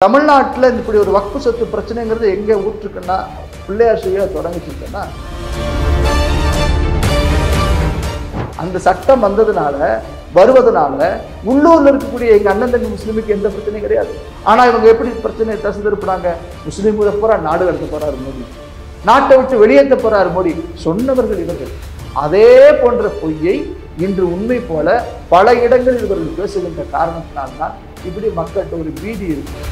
தமிழ்நாட்டில் இப்படி ஒரு வக்ஃபு சொத்து பிரச்சனைங்கிறது எங்கே ஊற்றுக்குன்னா பிள்ளையார் சுழியை தொடங்கிச்சுன்னா அந்த சட்டம் வருவதனால உள்ளூர்ல இருக்கக்கூடிய எங்க அண்ணன் தம்பி முஸ்லீமுக்கு எந்த பிரச்சனையும் கிடையாது. ஆனா இவங்க எப்படி பிரச்சனையை தசை திருப்பினாங்க? முஸ்லீம்களை பூரா நாடு கடத்த போறாரு மோடி, நாட்டை விட்டு வெளியேற்ற போறாரு மோடி சொன்னவர்கள் இவர்கள். அதே போன்ற பொய்யை இன்று உண்மை போல பல இடங்களில் இவர்கள் பேசுகின்ற காரணத்தினால்தான் இப்படி மக்கள்கிட்ட ஒரு பீதி இருக்கு.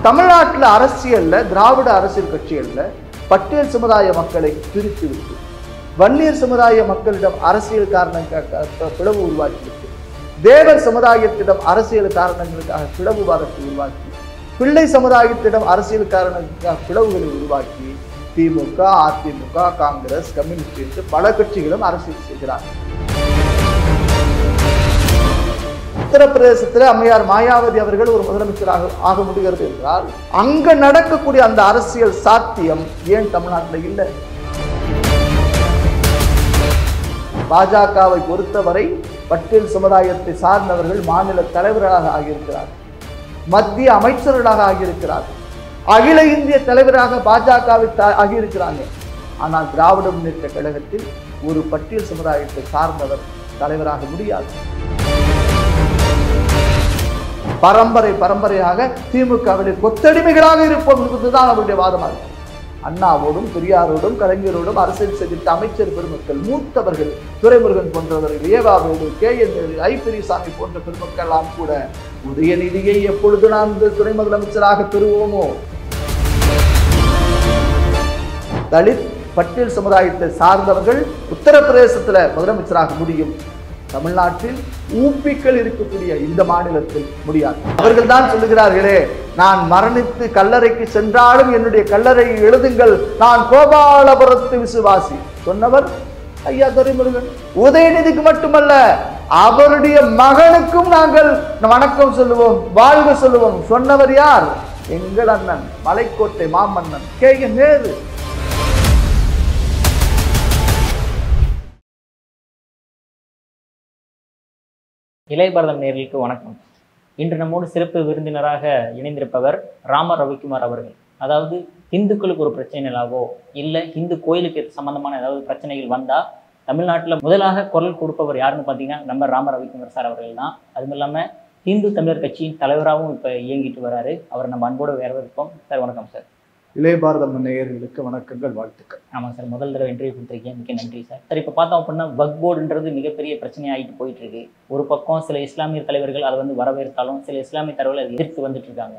தமிழ்நாட்டில் அரசியல்ல திராவிட அரசியல் கட்சிகள்ல பட்டியல் சமுதாய மக்களை பிரித்து விட்டு வன்னியர் சமுதாய மக்களிடம் அரசியல் காரணங்களுக்காக பிளவு உருவாக்கிவிட்டு தேவர் சமுதாயத்திடம் அரசியல் காரணங்களுக்காக பிளவுவாதத்தை உருவாக்கி பிள்ளை சமுதாயத்திடம் அரசியல் காரணங்களுக்காக பிளவுகளை உருவாக்கி திமுக, அதிமுக, காங்கிரஸ், கம்யூனிஸ்ட் என்று பல கட்சிகளும் அரசியல் செய்கிறார்கள். உத்தரப்பிரதேசத்தில் அம்மையார் மாயாவதி அவர்கள் ஒரு முதலமைச்சராக ஆக முடிகிறது என்றால் அங்க நடக்கக்கூடிய அந்த அரசியல் சாத்தியம் ஏன் தமிழ்நாட்டில் இல்லை? பாஜகவை பொறுத்தவரை பட்டியல் சமுதாயத்தை சார்ந்தவர்கள் மாநில தலைவர்களாக ஆகியிருக்கிறார்கள், மத்திய அமைச்சர்களாக ஆகியிருக்கிறார்கள், அகில இந்திய தலைவராக பாஜகவை ஆகியிருக்கிறாங்க. ஆனால் திராவிட முன்னேற்ற கழகத்தில் ஒரு பட்டியல் சமுதாயத்தை சார்ந்தவர் தலைவராக முடியாது. பரம்பரையாக திமுகவில் கொத்தடிமைகளாக இருப்போம் என்பதுதான் அவருடைய வாதமாக. அண்ணாவோடும் பெரியாரோடும் கலைஞரோடும் அரசியல் செய்திட்ட அமைச்சர் பெருமக்கள் மூத்தவர்கள் துரைமுருகன் போன்றவர்கள், ஏவாவேலு, KN ஐ பெரியசாமி போன்ற பெருமக்கள் எல்லாம் கூட உதயநிதியை எப்பொழுது நாம் துணை முதலமைச்சராக பெறுவோமோ தலித் பட்டியல் சமுதாயத்தை சார்ந்தவர்கள் உத்தரப்பிரதேசத்தில் முதலமைச்சராக முடியும். தமிழ்நாட்டில் ஊப்பிக்கள் இருக்கக்கூடிய இந்த மாநிலத்தில் முடியாது. அவர்கள் தான் சொல்லுகிறார்களே, நான் மரணித்து கல்லறைக்கு சென்றாலும் என்னுடைய கல்லறை எழுதுங்கள், நான் கோபாலபுரத்து விசுவாசி சொன்னவர் ஐயா துரைமுருகன். உதயநிதிக்கு மட்டுமல்ல, அவருடைய மகனுக்கும் நாங்கள் வணக்கம் சொல்லுவோம், வாழ்க சொல்லுவோம் சொன்னவர் யார்? எங்கள் அண்ணன் மலைக்கோட்டை மாமன்னன் KN நேரு. இளைய பாரதம் நேயர்களுக்கு வணக்கம். இன்று நம்மோடு சிறப்பு விருந்தினராக இணைந்திருப்பவர் ராம ரவிக்குமார் அவர்கள். அதாவது இந்துக்களுக்கு ஒரு பிரச்சனைகளாவோ இல்லை இந்து கோயிலுக்கு சம்பந்தமான ஏதாவது பிரச்சனைகள் வந்தால் தமிழ்நாட்டில் முதலாக குரல் கொடுப்பவர் யாருன்னு பார்த்தீங்கன்னா நம்ம ராம ரவிக்குமார் சார் அவர்கள் தான். அதுவும் இல்லாமல் இந்து தமிழர் கட்சியின் தலைவராகவும் இப்போ இயங்கிட்டு வராரு. அவர் நம்ம அன்போடு வரவேற்போம். சார் வணக்கம் சார். இளைய பாரதம் நேயர்களுக்கு வணக்கங்கள், வாழ்த்துக்கள். ஆமாம் சார், முதல் தடவை இன்டர்வியூ கொடுத்துருக்கேன், மிக்க நன்றி சார். சார் இப்போ பார்த்தோம் அப்படின்னா வக்ஃப் போர்டுன்றது மிகப்பெரிய பிரச்சனையாகிட்டு போயிட்டு இருக்கு. ஒரு பக்கம் சில இஸ்லாமிய தலைவர்கள் அதை வரவேற்றாலும் சில இஸ்லாமிய தலைவர்கள் அதை எதிர்த்து வந்துட்டு இருக்காங்க.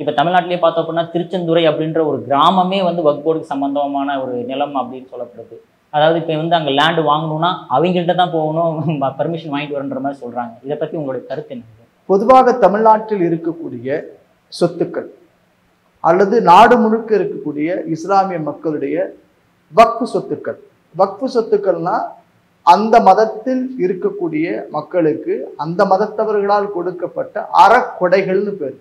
இப்போ தமிழ்நாட்டிலேயே பார்த்தோம் அப்படின்னா திருச்செந்துறை அப்படின்ற ஒரு கிராமமே வக்ஃப் போர்டுக்கு சம்பந்தமான ஒரு நிலம் அப்படின்னு சொல்லப்படுது. அதாவது இப்போ அங்கே லேண்டு வாங்கணும்னா அவங்கள்ட்ட தான் போகணும், பர்மிஷன் வாங்கிட்டு வரன்ற மாதிரி சொல்கிறாங்க. இதை பற்றி உங்களுடைய கருத்து என்ன? பொதுவாக தமிழ்நாட்டில் இருக்கக்கூடிய சொத்துக்கள் அல்லது நாடு முழுக்க இருக்கக்கூடிய இஸ்லாமிய மக்களுடைய வக்ஃபு சொத்துக்கள், வக்ஃபு சொத்துக்கள்னா அந்த மதத்தில் இருக்கக்கூடிய மக்களுக்கு அந்த மதத்தவர்களால் கொடுக்கப்பட்ட அறக்கொடைகள்னு பேர்.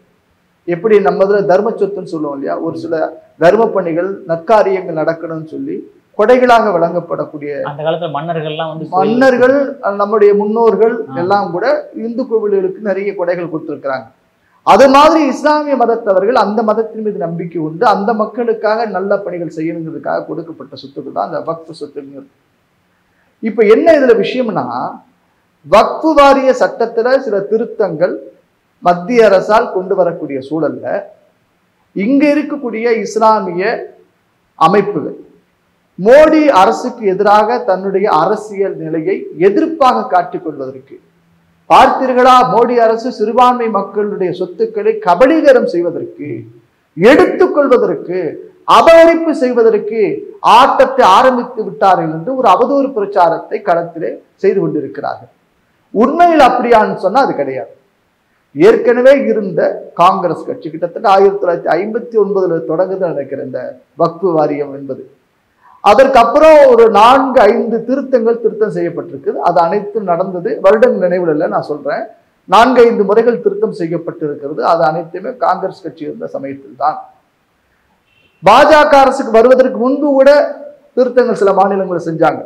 எப்படி நம்ம தர்ம சொத்துன்னு சொல்லுவோம் இல்லையா, ஒரு சில தர்ம பணிகள் நற்காரியங்கள் நடக்கணும்னு சொல்லி கொடைகளாக வழங்கப்படக்கூடிய அந்த காலத்துல மன்னர்கள் நம்முடைய முன்னோர்கள் எல்லாம் கூட இந்து கோவில்களுக்கு நிறைய கொடைகள் கொடுத்திருக்கிறாங்க. அது மாதிரி இஸ்லாமிய மதத்தவர்கள் அந்த மதத்தின் மீது நம்பிக்கை உண்டு, அந்த மக்களுக்காக நல்ல பணிகள் செய்யணுங்கிறதுக்காக கொடுக்கப்பட்ட சொத்துக்கள் தான் அந்த வக்ஃபு சொத்துங்க. இப்ப என்ன இதுல விஷயம்னா, வக்ஃபு வாரிய சட்டத்துல சில திருத்தங்கள் மத்திய அரசால் கொண்டு வரக்கூடிய சூழல்ல இங்க இருக்கக்கூடிய இஸ்லாமிய அமைப்புகள் மோடி அரசுக்கு எதிராக தன்னுடைய அரசியல் நிலையை எதிர்ப்பாக காட்டிக் கொள்வதற்கு, பார்த்தீர்களா மோடி அரசு சிறுபான்மை மக்களுடைய சொத்துக்களை கபலீகரம் செய்வதற்கு, எடுத்துக்கொள்வதற்கு, அபகரிப்பு செய்வதற்கு ஆட்டத்தை ஆரம்பித்து விட்டார்கள் என்று ஒரு அவதூறு பிரச்சாரத்தை களத்திலே செய்து கொண்டிருக்கிறார்கள். உண்மையில் அப்படியான்னு சொன்னா அது கிடையாது. ஏற்கனவே இருந்த காங்கிரஸ் கட்சி கிட்டத்தட்ட 1959 தொடங்குது நினைக்கிற இந்த வக்ஃபு வாரியம் என்பது. அதற்கப்புறம் ஒரு 4-5 திருத்தம் செய்யப்பட்டிருக்குது. அது அனைத்தும் நடந்தது வருடம் நினைவில் இல்லை, நான் சொல்றேன். 4-5 முறைகள் திருத்தம் செய்யப்பட்டிருக்கிறது. அது அனைத்துமே காங்கிரஸ் கட்சி இருந்த சமயத்தில் தான். பாஜக அரசுக்கு வருவதற்கு முன்பு கூட திருத்தங்கள் சில மாநிலங்கள் செஞ்சாங்க.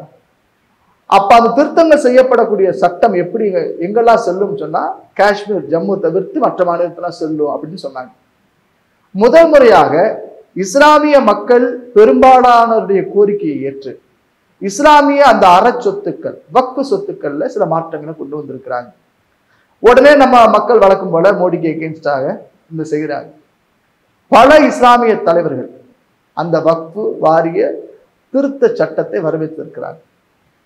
அப்ப அந்த திருத்தங்கள் செய்யப்படக்கூடிய சட்டம் எப்படி எங்கெல்லாம் செல்லும் சொன்னா காஷ்மீர், ஜம்மு தவிர்த்து மற்ற மாநிலத்தெல்லாம் செல்லும் அப்படின்னு சொன்னாங்க. முதல் முறையாக இஸ்லாமிய மக்கள் பெரும்பாலானவருடைய கோரிக்கையை ஏற்று இஸ்லாமிய அந்த அற சொத்துக்கள், வக்ஃபு சொத்துக்கள்ல சில மாற்றங்களை கொண்டு வந்திருக்கிறாங்க. உடனே நம்ம மக்கள் வழக்கம் போல மோடிக்கு எகென்ஸ்டாக இந்த செய்கிறாங்க. பல இஸ்லாமிய தலைவர்கள் அந்த வக்ஃபு வாரிய திருத்த சட்டத்தை வரவேற்றிருக்கிறாங்க.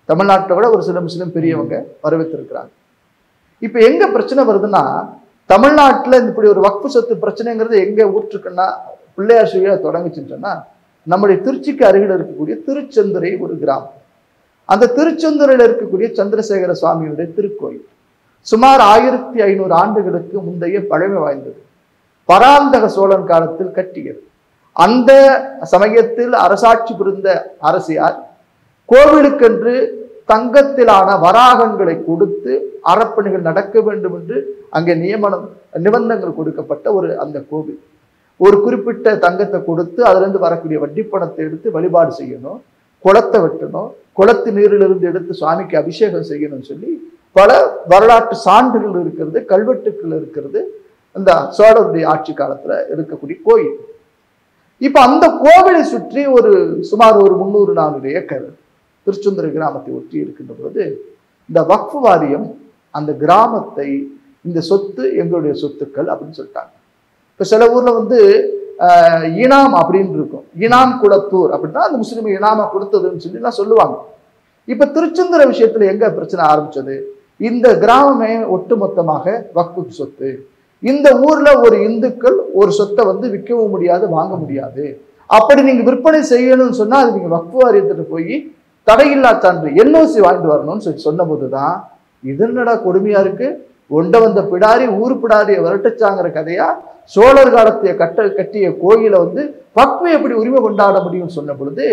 தமிழ்நாட்டை விட ஒரு சில முஸ்லிம் பெரியவங்க வரவேற்றிருக்கிறாங்க. இப்ப எங்க பிரச்சனை வருதுன்னா, தமிழ்நாட்டுல இப்படி ஒரு வக்ஃபு சொத்து பிரச்சனைங்கிறது எங்க ஊற்றுக்குன்னா பிள்ளையார் சுழியா தொடங்குச்சுன்னு சொன்னா, நம்முடைய திருச்சிக்கு அருகில் இருக்கக்கூடிய திருச்செந்துரை ஒரு கிராமம். அந்த திருச்செந்துரையில் இருக்கக்கூடிய சந்திரசேகர சுவாமியுடைய திருக்கோயில் சுமார் 1500 ஆண்டுகளுக்கு முந்தைய பழமை வாய்ந்தது. பராந்தக சோழன் காலத்தில் கட்டியது. அந்த சமயத்தில் அரசாட்சி புரிந்த அரசியார் கோவிலுக்கென்று தங்கத்திலான வராகங்களை கொடுத்து அறப்பணிகள் நடக்க வேண்டும் என்று அங்கே நிபந்தனைகள் கொடுக்கப்பட்ட அந்த கோவில். ஒரு குறிப்பிட்ட தங்கத்தை கொடுத்து அதிலிருந்து வரக்கூடிய வட்டி பணத்தை எடுத்து வழிபாடு செய்யணும், குளத்தை வெட்டணும், குளத்து நீரிலிருந்து எடுத்து சுவாமிக்கு அபிஷேகம் செய்யணும்னு சொல்லி பல வரலாற்று சான்றுகள் இருக்கிறது, கல்வெட்டுக்கள் இருக்கிறது. இந்த சோழருடைய ஆட்சி காலத்துல இருக்கக்கூடிய கோயில். இப்ப அந்த கோவிலை சுற்றி சுமார் ஒரு 300-400 ஏக்கர் திருச்செந்துரை கிராமத்தை ஒட்டி இருக்கின்ற போது இந்த வக்ஃபு வாரியம் அந்த கிராமத்தை இந்த சொத்து எங்களுடைய சொத்துக்கள் அப்படின்னு சொல்லிட்டாங்க. இப்ப சில ஊர்ல இனாம் அப்படின்னு இருக்கும், இனாம் குளத்தூர் அப்படின்னா அந்த முஸ்லிம் இனாமா கொடுத்ததுன்னு சொல்லி சொல்லுவாங்க. இப்ப திருச்செந்துரை விஷயத்துல எங்க பிரச்சனை ஆரம்பிச்சது, இந்த கிராமமே ஒட்டுமொத்தமாக வக்ஃபு சொத்து. இந்த ஊர்ல ஒரு இந்துக்கள் ஒரு சொத்தை விற்கவும் முடியாது, வாங்க முடியாது. அப்படி நீங்க விற்பனை செய்யணும்னு சொன்னா அது நீங்க வக்ஃபு வாரியத்துட்டு போய் தடையில்லா சான்று என்ஓசி வாங்கிட்டு வரணும்னு சொன்ன போதுதான் இது என்னடா கொடுமையா இருக்கு, ஒண்ட வந்த பிடாரி ஊர் பிடாரியை விரட்டச்சாங்கிற கதையா. சோழர் காலத்தைய கட்டிய கோயிலை வக்ஃபு எப்படி உரிமை கொண்டாட முடியும்னு சொன்ன பொழுது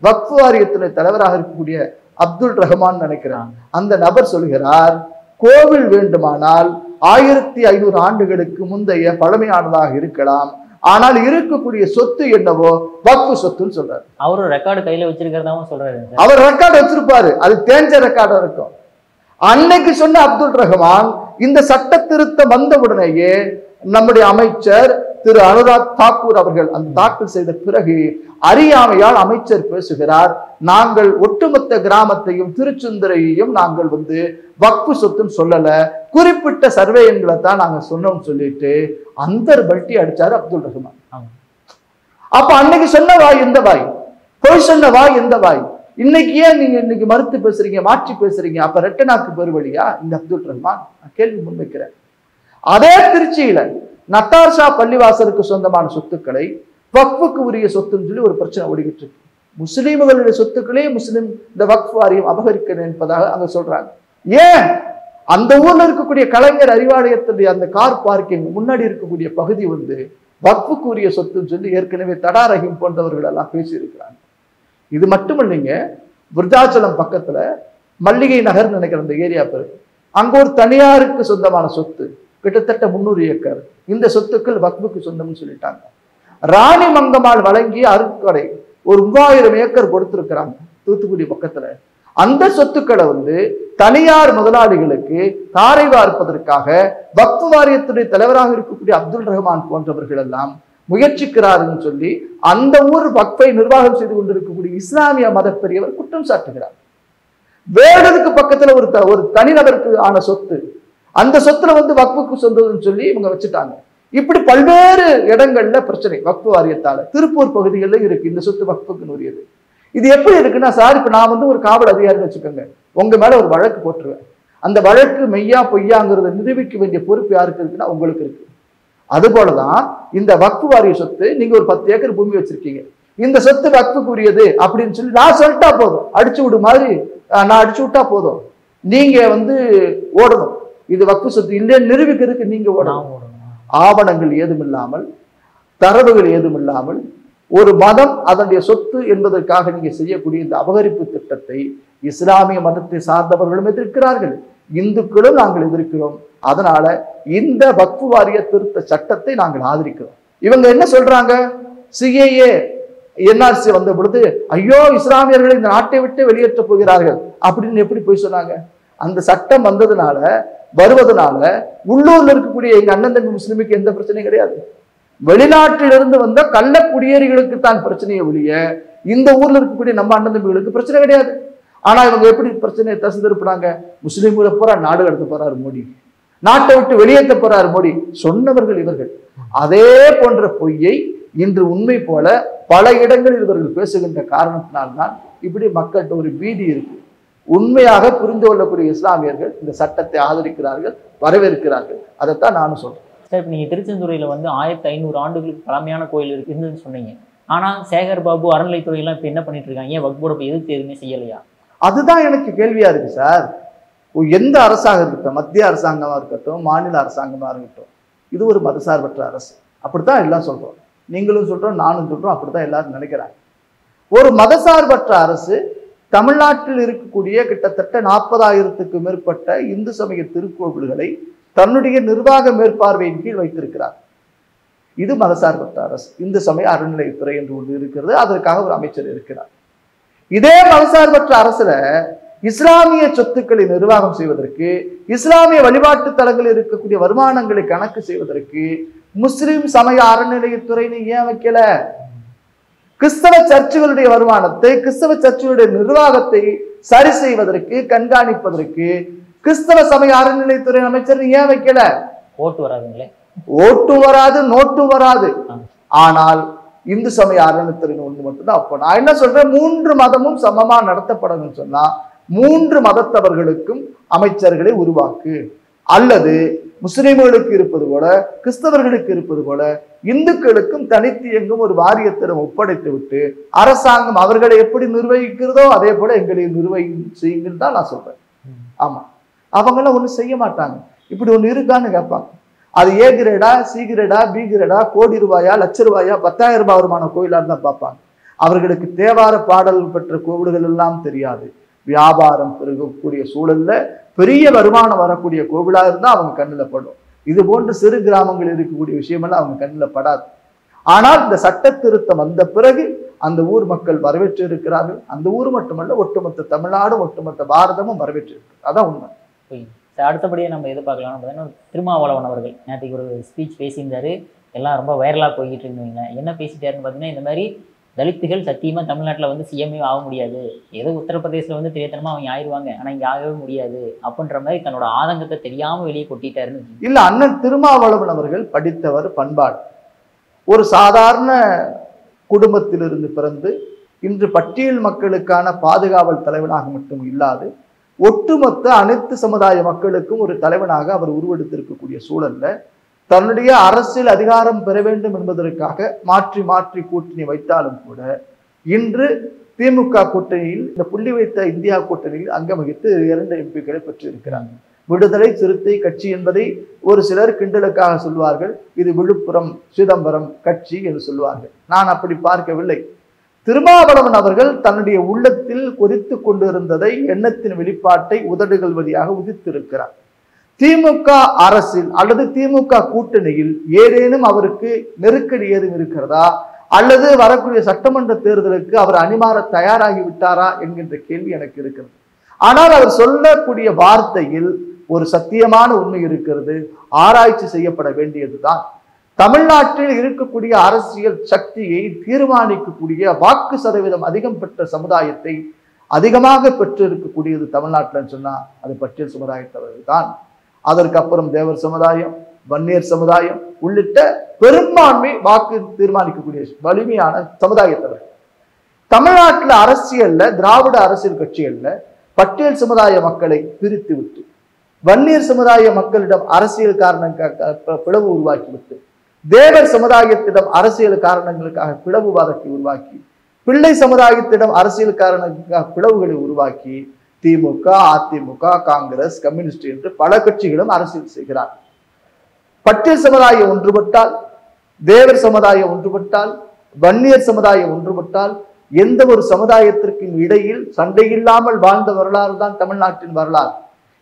வக்ஃபு வாரியத்தினுடைய தலைவராக இருக்கக்கூடிய அப்துல் ரஹ்மான் நினைக்கிறான் அந்த நபர் சொல்கிறார், கோவில் வேண்டுமானால் 1500 ஆண்டுகளுக்கு முந்தைய பழமையானதாக இருக்கலாம், ஆனால் இருக்கக்கூடிய சொத்து என்னவோ வக்ஃபு சொத்துன்னு சொல்றாரு. அவரு ரெக்கார்டு கையில வச்சிருக்கிறதாவும் சொல்றாரு. அவர் ரெக்கார்டு வச்சிருப்பாரு, அது தேஞ்ச ரெக்கார்டா இருக்கும். அன்னைக்கு சொன்ன அப்துல் ரஹ்மான் இந்த சட்ட திருத்தம் வந்த உடனேயே நம்முடைய அமைச்சர் திரு அனுராக் தாக்கூர் அவர்கள் அந்த தாக்கல் செய்த பிறகு அறியாமையால் அமைச்சர் பேசுகிறார், நாங்கள் ஒட்டுமொத்த கிராமத்தையும் திருச்செந்துரையையும் நாங்கள் வக்ஃபு சொத்துன்னு சொல்லல, குறிப்பிட்ட சர்வே எண்களை தான் நாங்க சொன்னோம்னு சொல்லிட்டு அந்தர் பல்ட்டி அடிச்சாரு அப்துல் ரஹ்மான். அப்ப அன்னைக்கு சொன்ன வாய் எந்த வாய், பொய் சொன்ன வாய் எந்த வாய், இன்னைக்கு ஏன் நீங்க இன்னைக்கு மறுத்து பேசுறீங்க, மாற்றி பேசுறீங்க? அப்ப ரெட்டனாக்கு பெருவழியா இந்த அப்துல் ரஹ்மான்? கேள்வி முன்வைக்கிறேன். அதே திருச்சியில நத்தார் ஷா பள்ளிவாசலுக்கு சொந்தமான சொத்துக்களை வக்ஃபுக்கு உரிய சொத்துன்னு சொல்லி ஒரு பிரச்சனை ஓடிக்கிட்டு இருக்கு. முஸ்லீம்களுடைய சொத்துக்களே முஸ்லிம் இந்த வக்ஃப் வாரியம் அபகரிக்க நினைப்பதாக அங்க சொல்றாங்க. ஏன் அந்த ஊர்ல இருக்கக்கூடிய கலைஞர் அறிவாலயத்துடைய அந்த கார் பார்க்கிங் முன்னாடி இருக்கக்கூடிய பகுதி வக்ஃபுக்கு உரிய சொத்துன்னு சொல்லி ஏற்கனவே தடா ரஹீம் போன்றவர்கள் எல்லாம் பேசியிருக்கிறாங்க. இது மட்டும் இல்லைங்க, விருத்தாச்சலம் பக்கத்துல மல்லிகை நகர் நினைக்கிற அந்த ஏரியா பேரு, அங்க ஒரு தனியாருக்கு சொந்தமான சொத்து கிட்டத்தட்ட 300 ஏக்கர். இந்த சொத்துக்கள் வக்ஃபுக்கு சொந்தம்னு சொல்லிட்டாங்க. ராணி மங்கம்மாள் வழங்கிய அருட்கொடை ஒரு 3000 ஏக்கர் கொடுத்திருக்கிறாங்க தூத்துக்குடி பக்கத்துல. அந்த சொத்துக்களை தனியார் முதலாளிகளுக்கு தாரை வார்ப்பதற்காக வக்ஃபு வாரியத்துடைய தலைவராக இருக்கக்கூடிய அப்துல் ரஹ்மான் போன்றவர்கள் எல்லாம் முயற்சிக்கிறார்கள் சொல்லி அந்த ஊர் வக்ஃபை நிர்வாகம் செய்து கொண்டிருக்கக்கூடிய இஸ்லாமிய மத பெரியவர் குற்றம் சாட்டுகிறார். வேடதுக்கு பக்கத்துல ஒரு தனிநபருக்கு ஆன சொத்து, அந்த சொத்துல வக்ஃபுக்கு சொந்தம்னு சொல்லி இவங்க வச்சுட்டாங்க. இப்படி பல்வேறு இடங்கள்ல பிரச்சனை வக்ஃபு வாரியத்தால. திருப்பூர் பகுதிகளில் இருக்கு இந்த சொத்து வக்ஃபுக்கு உரியது. இது எப்படி இருக்குன்னா, சார் இப்ப நான் ஒரு காவல் அதிகாரின்னு வச்சுக்கோங்க, உங்க மேல ஒரு வழக்கு போட்டுருவேன். அந்த வழக்கு மெய்யா பொய்யாங்கிறத நிரூபிக்க வேண்டிய பொறுப்பு யாருக்கு இருக்குன்னா உங்களுக்கு இருக்கு. அது போலதான் இந்த வக்ஃபு வாரிய சொத்து, நீங்க ஒரு 10 ஏக்கர் பூமி வச்சிருக்கீங்க, இந்த சொத்து வக்ஃபுக்கு உரியது அப்படின்னு சொல்லி நான் சொல்லிட்டா போதும், அடிச்சு விடு மாதிரி நான் அடிச்சு விட்டா போதும், நீங்க ஓடணும். இது வக்ஃபு சொத்து இல்லைன்னு நிரூபிக்கிறதுக்கு நீங்க ஓடணும். ஆவணங்கள் ஏதும் இல்லாமல், தரவுகள் ஏதும் இல்லாமல் ஒரு மதம் அதனுடைய சொத்து என்பதற்காக நீங்க செய்யக்கூடிய இந்த அபகரிப்பு திட்டத்தை இஸ்லாமிய மதத்தை சார்ந்தவர்களும் எதிர்க்கிறார்கள், இந்துக்களும் நாங்கள் எதிர்க்கிறோம். அதனால இந்த வக்ஃபு வாரிய திருத்த சட்டத்தை நாங்கள் ஆதரிக்கிறோம். இவங்க என்ன சொல்றாங்க, சிஏஏ என்ஆர்சி வந்த பொழுது ஐயோ இஸ்லாமியர்களை இந்த நாட்டை விட்டு வெளியேற்ற போகிறார்கள் அப்படின்னு எப்படி போய் சொன்னாங்க? அந்த சட்டம் வருவதனால உள்ளூர்ல இருக்கக்கூடிய எங்க அண்ணன் தம்பி முஸ்லிமுக்கு எந்த பிரச்சனையும் கிடையாது. வெளிநாட்டிலிருந்து வந்த கள்ள குடியேறிகளுக்கு தான் பிரச்சனையை ஒழிய இந்த ஊர்ல இருக்கக்கூடிய நம்ம அண்ணன் தம்பிகளுக்கு பிரச்சனை கிடையாது. ஆனா இவங்க எப்படி பிரச்சனையை தசை திருப்பினாங்க? முஸ்லிம்களை பூரா நாடு கடத்த போறாரு மோடி, நாட்டை விட்டு வெளியேற்ற போறாரு மோடி சொன்னவர்கள் இவர்கள். அதே போன்ற பொய்யை இன்று உண்மை போல பல இடங்களில் இவர்கள் பேசுகின்ற காரணத்தினால்தான் இப்படி மக்கள்கிட்ட ஒரு பீதி இருக்கு. உண்மையாக புரிந்து கொள்ளக்கூடிய இஸ்லாமியர்கள் இந்த சட்டத்தை ஆதரிக்கிறார்கள், வரவேற்கிறார்கள். அதைத்தான் நானும் சொல்றேன். சார், இப்போ நீங்கள் திருச்செந்தூரில் வந்து 1500 ஆண்டுகளுக்கு பழமையான கோயில் இருக்குன்னு சொன்னீங்க. ஆனால் சேகர் பாபு அறநிலைத்துறையெல்லாம் இப்போ என்ன பண்ணிட்டு இருக்காங்க? ஏன் வக்ஃப் போர்டு எதிர்த்து எதுவுமே செய்யலையா? அதுதான் எனக்கு கேள்வியா இருக்கு சார். எந்த அரசாக இருக்கட்டும், மத்திய அரசாங்கமா இருக்கட்டும், மாநில அரசாங்கமா இருக்கட்டும், இது ஒரு மதசார்பற்ற அரசு. அப்படித்தான் எல்லாம் சொல்றோம், நீங்களும் சொல்றோம், நானும் சொல்றோம், அப்படித்தான் எல்லாரும் நினைக்கிறாங்க. ஒரு மதசார்பற்ற அரசு தமிழ்நாட்டில் இருக்கக்கூடிய கிட்டத்தட்ட 40,000க்கு மேற்பட்ட இந்து சமய திருக்கோவில்களை தன்னுடைய நிர்வாக மேற்பார்வையின் கீழ் வைத்திருக்கிறார். இது மதசார்பற்ற அரசு. இந்து சமய அறநிலையத்துறை என்று ஒன்று இருக்கிறது, அதற்காக ஒரு அமைச்சர் இருக்கிறார். இதே மதசார்பற்ற அரசுல இஸ்லாமிய சொத்துக்களை நிர்வாகம் செய்வதற்கு, இஸ்லாமிய வழிபாட்டு தலங்களில் இருக்கக்கூடிய வருமானங்களை கணக்கு செய்வதற்கு முஸ்லிம் சமய அறநிலையத்துறைன்னு ஏன் வைக்கல? கிறிஸ்தவ சர்ச்சுகளுடைய வருமானத்தை, கிறிஸ்தவ சர்ச்சுகளுடைய நிர்வாகத்தை சரி செய்வதற்கு, கண்காணிப்பதற்கு கிறிஸ்தவ சமய அறநிலையத்துறை அமைச்சர் ஏன் வைக்கல? ஓட்டு வராதுங்களே. ஓட்டும் வராது, நோட்டும் வராது. ஆனால் இந்து சமய அறநிலையத்துறை ஒன்று மட்டும்தான். அப்போ நான் என்ன சொல்றேன், 3 மதமும் சமமா நடத்தப்படணும்னு சொன்னா 3 மதத்தவர்களுக்கும் அமைச்சர்களை உருவாக்கு, அல்லது முஸ்லிம்களுக்கு இருப்பது போல, கிறிஸ்தவர்களுக்கு இருப்பது போல இந்துக்களுக்கும் தனித்து எங்கும் ஒரு வாரியத்திடம் ஒப்படைத்து விட்டு அரசாங்கம் அவர்களை எப்படி நிர்வகிக்கிறதோ அதே போல எங்களை செய்யுங்கன்னு தான் நான் சொல்றேன். ஆமா, அவங்களாம் ஒன்றும் செய்ய மாட்டாங்க. இப்படி ஒன்று இருக்கான்னு கேட்பாங்க. அது ஏ கிரேடா, சி கிரேடா, பி கிரேடா, கோடி ரூபாயா, லட்ச ரூபாயா, 10,000 ரூபாய் வருமான கோயிலான்னு தான் பார்ப்பாங்க. அவர்களுக்கு தேவார பாடல் பெற்ற கோவில்கள் எல்லாம் தெரியாது. வியாபாரம் பெருகக்கூடிய சூழல்ல பெரிய வருமானம் வரக்கூடிய கோவிலா இருந்தா அவங்க கண்ணில் படும். இது போன்று சிறு கிராமங்களில் இருக்கக்கூடிய விஷயமெல்லாம் அவங்க கண்ணில் படாது. ஆனால் இந்த சட்ட திருத்தம் வந்த பிறகு அந்த ஊர் மக்கள் வரவேற்று இருக்கிறார்கள். அந்த ஊர் மட்டுமல்ல, ஒட்டுமொத்த தமிழ்நாடும் ஒட்டுமொத்த பாரதமும் வரவேற்று இருக்கு. அதான் உண்மை. அடுத்தபடியே நம்ம எது பார்க்கலாம்னு பார்த்தீங்கன்னா, திருமாவளவன் அவர்கள் நேற்றுக்கு ஒரு ஸ்பீச் பேசியிருந்தாரு. எல்லாம் ரொம்ப வைரலாக போய்கிட்டு இருந்தீங்க. என்ன பேசிட்டாருன்னு பார்த்தீங்கன்னா, இந்த மாதிரி தலித்துகள் சத்தியமாக தமிழ்நாட்டில் வந்து சிஎம்ஏ ஆக முடியாது, ஏதோ உத்தரப்பிரதேசில் வந்து தெரியாதனமா அவங்க ஆயிடுவாங்க, ஆனால் இங்கே ஆகவே முடியாது அப்படின்ற மாதிரி தன்னோட ஆதங்கத்தை தெரியாமல் வெளியே கொட்டிட்டாருன்னு. இல்லை, அண்ணன் திருமாவளவன் அவர்கள் படித்தவர், பண்பாடு, ஒரு சாதாரண குடும்பத்திலிருந்து பிறந்து இன்று பட்டியல் மக்களுக்கான பாதுகாவல் தலைவனாக மட்டும் இல்லாது ஒட்டுமொத்த அனைத்து சமுதாய மக்களுக்கும் ஒரு தலைவனாக அவர் உருவெடுத்திருக்கக்கூடிய சூழல்ல தன்னுடைய அரசியல் அதிகாரம் பெற வேண்டும் என்பதற்காக மாற்றி மாற்றி கூட்டணி வைத்தாலும் கூட இன்று திமுக கூட்டணியில், இந்த புள்ளி வைத்த இந்தியா கூட்டணியில் அங்கம் வகித்து 2 எம்பிக்களை பெற்றிருக்கிறாங்க. விடுதலை சிறுத்தை கட்சி என்பதை ஒரு சிலர் கிண்டலுக்காக சொல்வார்கள். இது விழுப்புரம் சிதம்பரம் கட்சி என்று சொல்வார்கள். நான் அப்படி பார்க்கவில்லை. திருமாவளவன் அவர்கள் தன்னுடைய உள்ளத்தில் கொதித்து கொண்டிருந்ததை, எண்ணத்தின் வெளிப்பாட்டை உதடுகள் வழியாக உதித்திருக்கிறார். திமுக அரசில் அல்லது திமுக கூட்டணியில் ஏதேனும் அவருக்கு நெருக்கடி ஏதும் இருக்கிறதா, அல்லது வரக்கூடிய சட்டமன்ற தேர்தலுக்கு அவர் அணிமாற தயாராகி விட்டாரா என்கின்ற கேள்வி எனக்கு இருக்கிறது. ஆனால் அவர் சொல்லக்கூடிய வார்த்தையில் ஒரு சத்தியமான உண்மை இருக்கிறது, ஆராய்ச்சி செய்யப்பட வேண்டியதுதான். தமிழ்நாட்டில் இருக்கக்கூடிய அரசியல் சக்தியை தீர்மானிக்கக்கூடிய வாக்கு சதவீதம் அதிகம் பெற்ற சமுதாயத்தை அதிகமாக பெற்று இருக்கக்கூடியது தமிழ்நாட்டில் சொன்னா அது பட்டியல் சமுதாயத்தவர்கள் தான். அதற்கு அப்புறம் தேவர் சமுதாயம், வன்னியர் சமுதாயம் உள்ளிட்ட பெரும்பான்மை வாக்கு தீர்மானிக்கக்கூடிய வலிமையான சமுதாயத்தவர்கள். தமிழ்நாட்டில் அரசியல்ல, திராவிட அரசியல் கட்சிகள்ல பட்டியல் சமுதாய மக்களை பிரித்து விட்டு வன்னியர் சமுதாய மக்களிடம் அரசியல் காரணங்களுக்காக பிளவு உருவாக்கிவிட்டு, தேவர் சமுதாயத்திடம் அரசியல் காரணங்களுக்காக பிளவுவாதத்தை உருவாக்கி, பிள்ளை சமுதாயத்திடம் அரசியல் காரணங்களுக்காக பிளவுகளை உருவாக்கி திமுக, அதிமுக, காங்கிரஸ், கம்யூனிஸ்ட் என்று பல கட்சிகளும் அரசியல் செய்கிறார். பட்டியல் சமுதாயம் ஒன்றுபட்டால், தேவர் சமுதாயம் ஒன்றுபட்டால், வன்னியர் சமுதாயம் ஒன்றுபட்டால் எந்த ஒரு சமுதாயத்திற்கும் இடையில் சண்டையில்லாமல் வாழ்ந்த வரலாறு தான் தமிழ்நாட்டின் வரலாறு.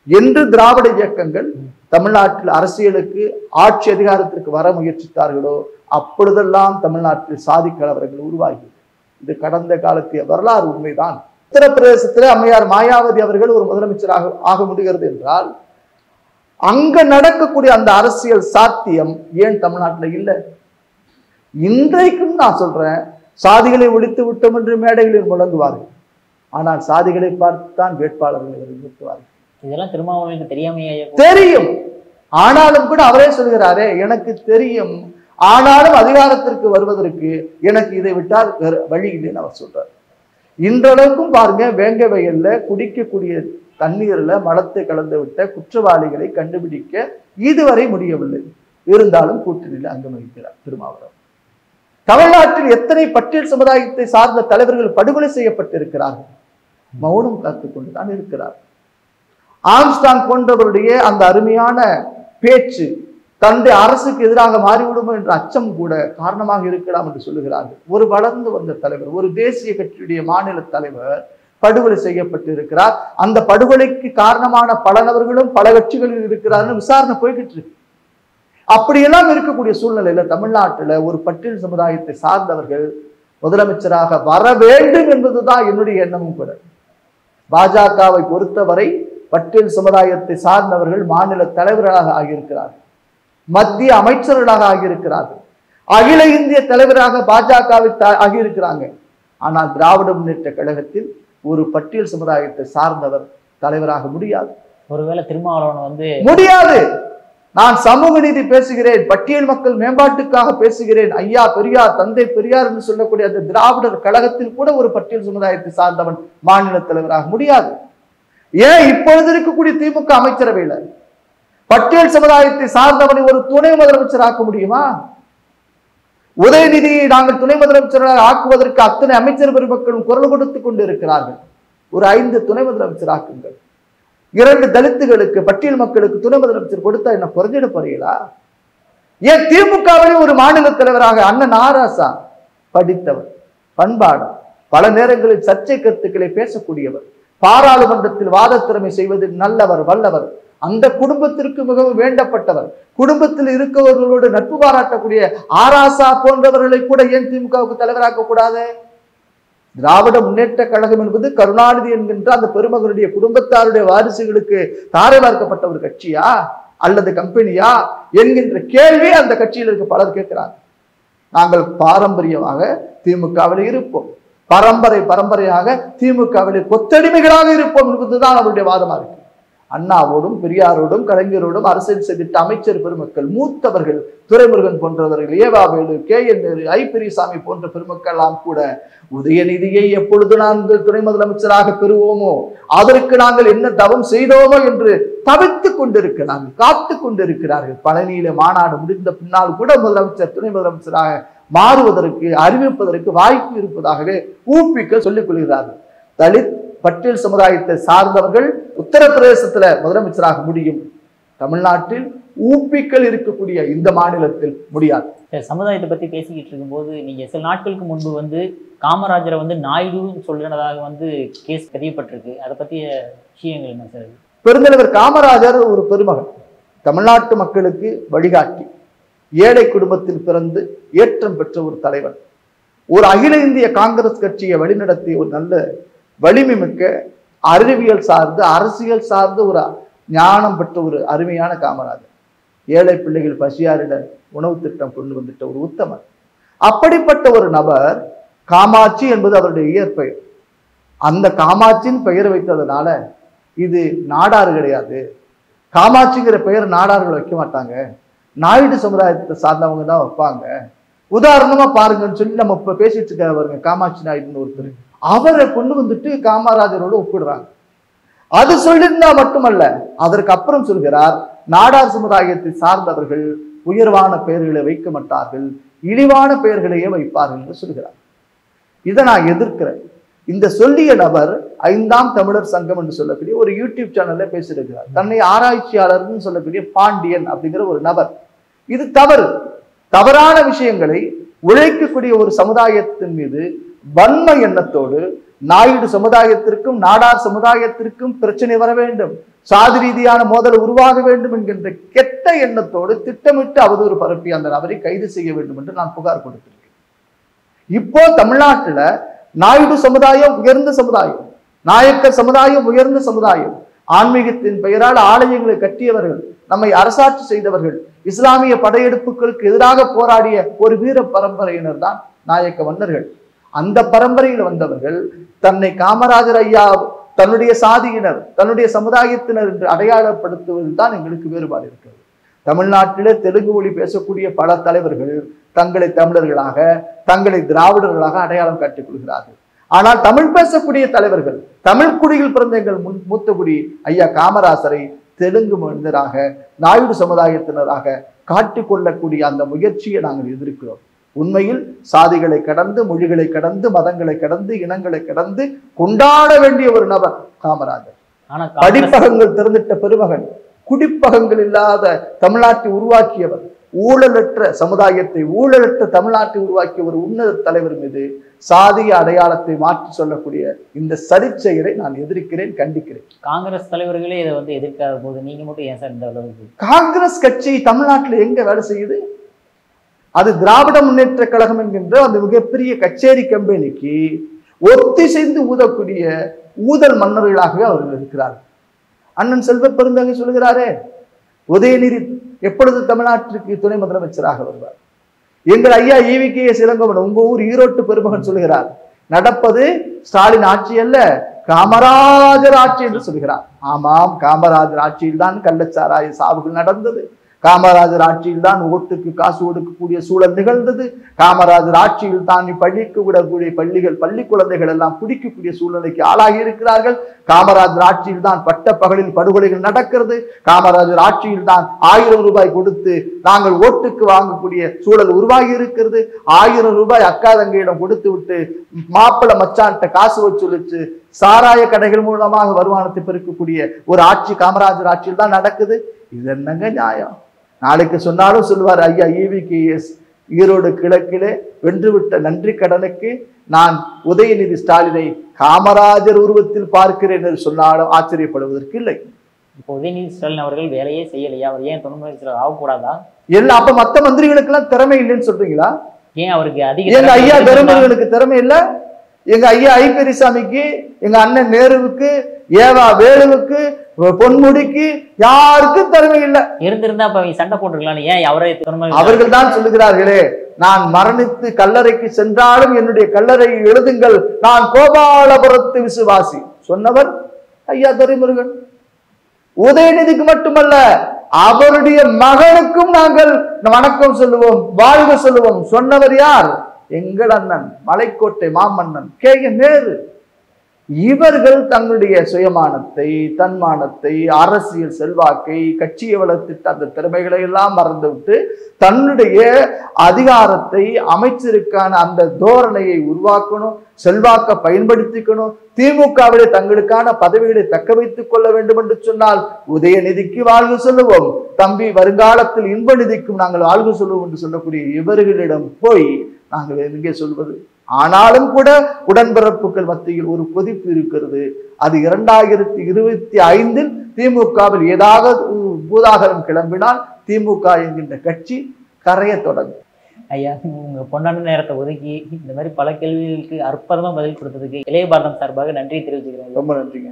என்று திராவிட இயக்கங்கள் தமிழ்நாட்டில் அரசியலுக்கு, ஆட்சி அதிகாரத்திற்கு வர முயற்சித்தார்களோ அப்பொழுதெல்லாம் தமிழ்நாட்டில் சாதி கலவரங்கள் உருவாகி இது கடந்த காலத்திய வரலாறு உண்மைதான். உத்தரப்பிரதேசத்தில் அம்மையார் மாயாவதி அவர்கள் ஒரு முதலமைச்சராக ஆக முடிகிறது என்றால் அங்க நடக்கக்கூடிய அந்த அரசியல் சாத்தியம் ஏன் தமிழ்நாட்டில் இல்லை? இன்றைக்கும் நான் சொல்றேன், சாதிகளை ஒழித்து விட்டோம் என்று மேடைகளில் முழங்குவார்கள். ஆனால் சாதிகளை பார்த்துத்தான் வேட்பாளர்களை நிறுத்துவார்கள். இதெல்லாம் திருமாவளவனுக்கு தெரியாமையே தெரியும். ஆனாலும் கூட அவரே சொல்கிறாரே, எனக்கு தெரியும், ஆனாலும் அதிகாரத்திற்கு வருவதற்கு எனக்கு இதை விட்டால் வேறு வழி இல்லைன்னு அவர் சொல்றார். இன்றளவுக்கும் பாருங்க, வேங்க வயல்ல குடிக்கக்கூடிய தண்ணீர்ல மலத்தை கலந்து விட்ட குற்றவாளிகளை கண்டுபிடிக்க இதுவரை முடியவில்லை. இருந்தாலும் கூட்டணியில் அங்கம் வகிக்கிறார் திருமாவளவன். தமிழ்நாட்டில் எத்தனை பட்டியல் சமுதாயத்தை சார்ந்த தலைவர்கள் படுகொலை செய்யப்பட்டிருக்கிறார்கள், மௌனம் காத்துக் கொண்டுதான் இருக்கிறார். ஆம்ஸ்டாங் போன்றவருடைய அந்த அருமையான பேச்சு தந்தை அரசுக்கு எதிராக மாறிவிடுமோ என்ற அச்சம் கூட காரணமாக இருக்கலாம் என்று சொல்லுகிறார்கள். ஒரு வளர்ந்து வந்த தலைவர், ஒரு தேசிய கட்சியுடைய மாநில தலைவர் படுகொலை செய்யப்பட்டிருக்கிறார். அந்த படுகொலைக்கு காரணமான பல நபர்களும் பல கட்சிகளில் இருக்கிறார்கள். விசாரணை போய்கிட்டு இருக்கு. அப்படியெல்லாம் இருக்கக்கூடிய சூழ்நிலையில தமிழ்நாட்டில் ஒரு பட்டியல் சமுதாயத்தை சார்ந்தவர்கள் முதலமைச்சராக வர வேண்டும் என்பதுதான் என்னுடைய எண்ணமும் கூட. பாஜகவை பொறுத்தவரை பட்டியல் சமுதாயத்தை சார்ந்தவர்கள் மாநில தலைவர்களாக ஆகியிருக்கிறார்கள், மத்திய அமைச்சர்களாக ஆகியிருக்கிறார்கள், அகில இந்திய தலைவராக பாஜகவை ஆகியிருக்கிறாங்க. ஆனால் திராவிட முன்னேற்ற கழகத்தில் ஒரு பட்டியல் சமுதாயத்தை சார்ந்தவர் தலைவராக முடியாது. ஒருவேளை திருமாவளவன் முடியாது. நான் சமூக நீதி பேசுகிறேன், பட்டியல் மக்கள் மேம்பாட்டுக்காக பேசுகிறேன். ஐயா பெரியார், தந்தை பெரியார் என்று சொல்லக்கூடிய அந்த திராவிடர் கழகத்தில் கூட ஒரு பட்டியல் சமுதாயத்தை சார்ந்தவன் மாநில தலைவராக முடியாது. ஏன் இப்பொழுது இருக்கக்கூடிய திமுக அமைச்சரவையில் பட்டியல் சமுதாயத்தை சார்ந்தவனை ஒரு துணை முதலமைச்சர் ஆக்க முடியுமா? உதயநிதியை நாங்கள் துணை முதலமைச்சராக ஆக்குவதற்கு அத்தனை அமைச்சர் பெருமக்களும் குரல் கொடுத்துக் கொண்டு இருக்கிறார்கள். ஒரு 5 துணை முதலமைச்சர் ஆக்குங்கள். 2 தலித்துகளுக்கு, பட்டியல் மக்களுக்கு துணை முதலமைச்சர் கொடுத்தா என்ன குறைஞ்சிட போறீங்களா? ஏன் திமுகவிலே ஒரு மாநில தலைவராக அண்ணன் ஆராசா படித்தவர், பண்பாடு, பல நேரங்களில் சர்ச்சை கருத்துக்களை பேசக்கூடியவர், பாராளுமன்றத்தில் வாத திறமை செய்வதில் நல்லவர், வல்லவர், அந்த குடும்பத்திற்கு மிகவும் வேண்டப்பட்டவர், குடும்பத்தில் இருக்கவர்களோடு நட்பு பாராட்டக்கூடிய ஆராசா போன்றவர்களை கூட ஏன் திமுகவுக்கு தலைவராக்க கூடாது? திராவிட முன்னேற்ற கழகம் என்பது கருணாநிதி என்கின்ற அந்த பெருமகனுடைய குடும்பத்தாருடைய வாரிசுகளுக்கு தாரை பார்க்கப்பட்ட ஒரு கட்சியா அல்லது கம்பெனியா என்கின்ற கேள்வி அந்த கட்சியில் இருக்க பலர் கேட்கிறாங்க. நாங்கள் பாரம்பரியமாக திமுகவில் இருப்போம், பரம்பரையாக திமுகவில் கொத்தடிமைகளாக இருப்போம் என்பதுதான் அவருடைய வாதமா இருக்கு. அண்ணாவோடும் பெரியாரோடும் கலைஞரோடும் அரசியல் செய்திட்ட அமைச்சர் பெருமக்கள், மூத்தவர்கள், துரைமுருகன் போன்றவர்கள், ஏவாவேலு, KN நேரு, ஐ பெரியசாமி போன்ற பெருமக்கள் எல்லாம் கூட உதயநிதியை எப்பொழுது நாங்கள் துணை முதலமைச்சராக பெறுவோமோ, அதற்கு நாங்கள் என்ன தவம் செய்தோமோ என்று தவித்துக் கொண்டிருக்கிறார்கள், காத்து கொண்டிருக்கிறார்கள். பழனியில மாநாடு முடிந்த பின்னால் கூட முதலமைச்சர் துணை முதலமைச்சராக மாறுவதற்கு, அறிவிப்பதற்கு வாய்ப்பு இருப்பதாகவே ஊப்பிக்க சொல்லிக் கொள்கிறார்கள். தலித் பட்டியல் சமுதாயத்தை சார்ந்தவர்கள் உத்தரப்பிரதேசத்துல முதலமைச்சராக முடியும், தமிழ்நாட்டில் ஊப்பிக்கள் இருக்கக்கூடிய இந்த மாநிலத்தில் முடியாது. சமுதாயத்தை பத்தி பேசிக்கிட்டு இருக்கும்போது நீங்க சில நாட்களுக்கு முன்பு காமராஜரை நாயுடுன்னு சொல்றதாக கேஸ் பதியப்பட்டிருக்கு. அதை பத்திய விஷயங்கள் என்ன சார்? பெருந்தலைவர் காமராஜர் ஒரு பெருமகன், தமிழ்நாட்டு மக்களுக்கு வழிகாட்டி, ஏழை குடும்பத்தில் பிறந்து ஏற்றம் பெற்ற ஒரு தலைவன், ஒரு அகில இந்திய காங்கிரஸ் கட்சியை வழிநடத்திய ஒரு நல்ல வலிமை மிக்க அறிவியல் சார்ந்து அரசியல் சார்ந்து ஒரு ஞானம் பெற்ற ஒரு அருமையான காமராஜர். ஏழை பிள்ளைகள் பசியாரிட உணவு திட்டம் கொண்டு வந்துட்ட ஒரு உத்தமர். அப்படிப்பட்ட ஒரு நபர், காமாட்சி என்பது அவருடைய இயற்பெயர். அந்த காமாட்சியின் பெயர் வைத்ததுனால இது நாடாறு கிடையாது, காமாட்சிங்கிற பெயர் நாடார்கள் வைக்க மாட்டாங்க, நாயுடு சமுதாயத்தை சார்ந்தவங்க தான் வைப்பாங்க. உதாரணமா பாருங்கன்னு சொல்லி நம்ம இப்ப பேசிட்டு இருக்க பாருங்க, காமாட்சி நாயுடுன்னு ஒருத்தர், அவரை கொண்டு வந்துட்டு காமராஜரோடு ஒப்பிடுறாங்க. அது சொல்லியிருந்தா மட்டுமல்ல, அதற்கு அப்புறம் சொல்கிறார், நாடார் சமுதாயத்தை சார்ந்தவர்கள் உயர்வான பெயர்களை வைக்க மாட்டார்கள், இழிவான பெயர்களையே வைப்பார்கள் என்று சொல்கிறார். இதை நான் எதிர்க்கிறேன். இந்த சொல்லிய நபர் 5ஆம் தமிழர் சங்கம் என்று சொல்லக்கூடிய ஒரு யூடியூப் சேனல்ல பேசியிருக்கிறார். தன்னை ஆராய்ச்சியாளர்னு சொல்லக்கூடிய பாண்டியன் அப்படிங்கிற ஒரு நபர். இது தவறு. தவறான விஷயங்களை உழைக்கக்கூடிய ஒரு சமுதாயத்தின் மீது வன்மை எண்ணத்தோடு நாயுடு சமுதாயத்திற்கும் நாடார் சமுதாயத்திற்கும் பிரச்சனை வர வேண்டும், சாதி ரீதியான மோதல் உருவாக வேண்டும் என்கின்ற கெட்ட எண்ணத்தோடு திட்டமிட்டு அவதூறு பரப்பி அந்த நபரை கைது செய்ய வேண்டும் என்று நான் புகார் கொடுத்திருக்கேன். இப்போ தமிழ்நாட்டுல நாயுடு சமுதாயம் உயர்ந்த சமுதாயம், நாயக்கர் சமுதாயம் உயர்ந்த சமுதாயம், ஆன்மீகத்தின் பெயரால் ஆலயங்களை கட்டியவர்கள், நம்மை அரசாட்சி செய்தவர்கள், இஸ்லாமிய படையெடுப்புகளுக்கு எதிராக போராடிய ஒரு வீர பரம்பரையினர் தான் நாயக்க மன்னர்கள். அந்த பரம்பரையில் வந்தவர்கள் தன்னை காமராஜர் ஐயா, தன்னுடைய சாதியினர், தன்னுடைய சமுதாயத்தினர் என்று அடையாளப்படுத்துவதில் தான் எங்களுக்கு வேறுபாடு இருக்கிறது. தமிழ்நாட்டிலே தெலுங்கு மொழி பேசக்கூடிய பல தலைவர்கள் தங்களை தமிழர்களாக, தங்களை திராவிடர்களாக அடையாளம் காட்டிக் கொள்கிறார்கள். ஆனால் தமிழ் பேசக்கூடிய தலைவர்கள், தமிழ் குடியில் பிறந்த எங்கள் மூத்த குடி ஐயா காமராசரை தெலுங்கு மனிதராக, நாயுடு சமுதாயத்தினராக காட்டிக்கொள்ளக்கூடிய அந்த முயற்சியை நாங்கள் எதிர்க்கிறோம். உண்மையில் சாதிகளை கடந்து, மொழிகளை கடந்து, மதங்களை கடந்து, இனங்களை கடந்து கொண்டாட வேண்டிய ஒரு நபர் காமராஜர். படிப்பகங்கள் திறந்திட்ட பெருமகன், குடிப்பகங்கள் இல்லாத தமிழ்நாட்டை உருவாக்கியவர், ஊழலற்ற சமுதாயத்தை, ஊழலற்ற தமிழ்நாட்டை உருவாக்கிய ஒரு உன்னத தலைவர் மீது சாதிய அடையாளத்தை மாற்றி சொல்லக்கூடிய இந்த சரிச்செயலை நான் எதிர்க்கிறேன், கண்டிக்கிறேன். காங்கிரஸ் தலைவர்களே இதை எதிர்க்காத போது நீங்க மட்டும் ஏன் சார் இந்த அளவுக்கு? காங்கிரஸ் கட்சி தமிழ்நாட்டில் எங்க வேலை செய்யுது? அது திராவிட முன்னேற்ற கழகம் என்கின்ற அந்த மிகப்பெரிய கச்சேரி கம்பெனிக்கு ஒத்திசைந்து ஊதக்கூடிய ஊதல் மன்னர்களாகவே அவர்கள் இருக்கிறார்கள். அண்ணன் செல்வ பெருந்தகை சொல்கிறாரே, உதயநிதி எப்பொழுது தமிழ்நாட்டிற்கு துணை முதலமைச்சராக வருவார்? எங்கள் ஐயா EVKS இளங்கோவன், உங்க ஊர் ஈரோட்டு பெருமகன் சொல்கிறார், நடப்பது ஸ்டாலின் ஆட்சி அல்ல, காமராஜர் ஆட்சி என்று சொல்கிறார். ஆமாம், காமராஜர் ஆட்சியில் தான் கள்ளச்சாராய சாவுகள் நடந்தது, காமராஜர் ஆட்சியில் தான் ஓட்டுக்கு காசு கொடுக்கக்கூடிய சூழல் நிகழ்ந்தது, காமராஜர் ஆட்சியில் தான் பள்ளிக்கு விடக்கூடிய பள்ளி குழந்தைகள் எல்லாம் குடிக்கக்கூடிய சூழ்நிலைக்கு ஆளாகி இருக்கிறார்கள், காமராஜர் ஆட்சியில் தான் பட்ட பகலில் படுகொலைகள் நடக்கிறது, காமராஜர் ஆட்சியில் தான் 1000 ரூபாய் கொடுத்து நாங்கள் ஓட்டுக்கு வாங்கக்கூடிய சூழல் உருவாகி இருக்கிறது, 1000 ரூபாய் அக்கா தங்கையிடம் கொடுத்து விட்டு மாப்பிள்ளை மச்சான்ட்ட காசு வச்சு சாராய கடைகள் மூலமாக வருமானத்தை பெருக்கக்கூடிய ஒரு ஆட்சி காமராஜர் ஆட்சியில் தான் நடக்குது. இது என்னங்க நியாயம்? நாளைக்கு சொன்னாலும் சொல்லுவார் ஐயா EVKS ஈரோடு கிழக்கிலே வென்றுவிட்ட நன்றி கடனுக்கு நான் உதயநிதி ஸ்டாலினை காமராஜர் உருவத்தில் பார்க்கிறேன் என்று சொன்னாலும் ஆச்சரியப்படுவதற்கு இல்லை. இப்போ உதயநிதி ஸ்டாலின் அவர்கள் வேலையே செய்யலையா? அவர் ஏன் துணை முதலமைச்சர் ஆகக்கூடாதா? எல்லாம் அப்ப மத்த மந்திரிகளுக்கு எல்லாம் திறமை இல்லைன்னு சொல்றீங்களா? ஏன் அவருக்கு அதிக எங்க ஐயா தருமர்களுக்கு திறமை இல்ல? எங்க ஐயா ஐ பெரியசாமிக்கு, எங்க அண்ணன் நேருவுக்கு, ஏவா வேலுவுக்கு, பொன்முடிக்கு யாருக்கும் திறமை இல்ல. இருந்திருந்தா அப்ப சண்டை போட்டுருக்கலாம். ஏன் அவரை? அவர்கள் தான் சொல்லுகிறார்களே, நான் மரணித்து கல்லறைக்கு சென்றாலும் என்னுடைய கல்லறையை எழுதுங்கள், நான் கோபாலபுரத்து விசுவாசி சொன்னவர் ஐயா துரைமுருகன். உதயநிதிக்கு மட்டுமல்ல, அவருடைய மகனுக்கும் நாங்கள் வணக்கம் சொல்லுவோம், வாழ்க சொல்லுவோம் சொன்னவர் யார்? எங்கள் அண்ணன் மலைக்கோட்டை மாமன்னன் KM நேரு. இவர்கள் தங்களுடைய சுயமானத்தை, தன்மானத்தை, அரசியல் செல்வாக்கை, கட்சியை வளர்த்திட்ட அந்த திறமைகளை எல்லாம் மறந்துவிட்டு தன்னுடைய அதிகாரத்தை, அமைச்சருக்கான அந்த தோரணையை உருவாக்கணும், செல்வாக்க பயன்படுத்திக்கணும், திமுகவிலே தங்களுக்கான பதவிகளை தக்க வைத்துக் கொள்ள வேண்டும் என்று சொன்னால் உதயநிதிக்கு வாழ்வு சொல்லுவோம், தம்பி வருங்காலத்தில் இன்ப நிதிக்கும் நாங்கள் வாழ்வு சொல்லுவோம் என்று சொல்லக்கூடிய இவர்களிடம் போய் நாங்கள் எங்கே சொல்வது? ஆனாலும் கூட உடன்பிறப்புகள் மத்தியில் ஒரு கொதிப்பு இருக்கிறது. அது 2025 திமுகவில் ஏதாவது பூதாகரம் கிளம்பினால் திமுக என்கின்ற கட்சி கரைய தொடங்கும். ஐயா, உங்க பொன்னான நேரத்தை ஒதுக்கி இந்த மாதிரி பல கேள்விகளுக்கு அற்புதமா பதில் கொடுத்ததுக்கு இளைய பாரதம் சார்பாக நன்றி தெரிவிச்சுக்கிறேன். ரொம்ப நன்றிங்க.